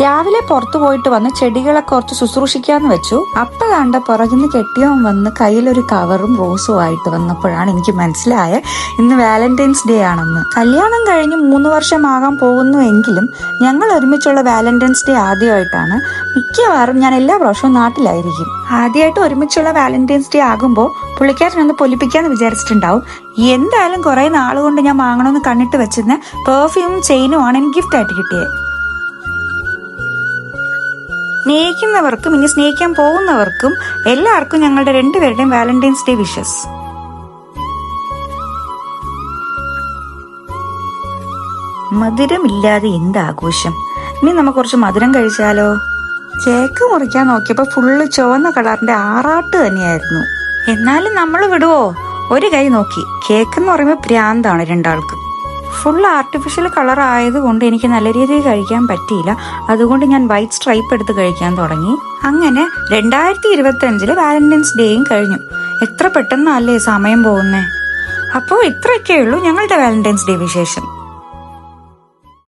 രാവിലെ പുറത്തു പോയിട്ട് വന്ന് ചെടികളെ കുറച്ച് ശുശ്രൂഷിക്കാന്ന് വെച്ചു. അപ്പൊ കണ്ട പുറകിന്ന് കെട്ടിയവൻ വന്ന് കയ്യിലൊരു കവറും റോസും ആയിട്ട് വന്നപ്പോഴാണ് എനിക്ക് മനസ്സിലായ ഇന്ന് വാലന്റൈൻസ് ഡേ ആണെന്ന്. കല്യാണം കഴിഞ്ഞ് 3 വർഷമാകാൻ പോകുന്നു എങ്കിലും ഞങ്ങൾ ഒരുമിച്ചുള്ള വാലന്റൈൻസ് ഡേ ആദ്യമായിട്ടാണ്. മിക്കവാറും ഞാൻ എല്ലാ പ്രാവശ്യവും നാട്ടിലായിരിക്കും. ആദ്യമായിട്ട് ഒരുമിച്ചുള്ള വാലന്റൈൻസ് ഡേ ആകുമ്പോൾ പുള്ളിക്കാരനൊന്ന് പൊലിപ്പിക്കാന്ന് വിചാരിച്ചിട്ടുണ്ടാവും. എന്തായാലും കുറെ നാളുകൊണ്ട് ഞാൻ വാങ്ങണമെന്ന് കണ്ണിട്ട് വെച്ചിരുന്ന പെർഫ്യൂമും ചെയിനും ആണ് എനിക്ക് ഗിഫ്റ്റ് ആയിട്ട് കിട്ടിയത്. സ്നേഹിക്കുന്നവർക്കും ഇനി സ്നേഹിക്കാൻ പോകുന്നവർക്കും എല്ലാവർക്കും ഞങ്ങളുടെ 2 പേരുടെയും വാലന്റൈൻസ് ഡേ വിഷസ്. മധുരമില്ലാതെ എന്താഘോഷം? ഇനി നമുക്ക് കുറച്ച് മധുരം കഴിച്ചാലോ? കേക്ക് മുറിക്കാൻ നോക്കിയപ്പോ ഫുള്ള് ചുവന്ന കളറിന്റെ ആറാട്ട് തന്നെയായിരുന്നു. എന്നാലും നമ്മൾ വിടുവോ? ഒരു കൈ നോക്കി. കേക്ക് എന്ന് പറയുമ്പോൾ പ്രാന്താണ് രണ്ടാൾക്ക്. ഫുൾ ആർട്ടിഫിഷ്യൽ കളർ ആയതുകൊണ്ട് എനിക്ക് നല്ല രീതിയിൽ കഴിക്കാൻ പറ്റിയില്ല. അതുകൊണ്ട് ഞാൻ വൈറ്റ് സ്ട്രൈപ്പ് എടുത്ത് കഴിക്കാൻ തുടങ്ങി. അങ്ങനെ 2025 വാലന്റൈൻസ് ഡേയും കഴിഞ്ഞു. എത്ര പെട്ടെന്നല്ലേ സമയം പോകുന്നേ. അപ്പോൾ ഇത്രയൊക്കെയുള്ളൂ ഞങ്ങളുടെ വാലന്റൈൻസ് ഡേ വിശേഷം.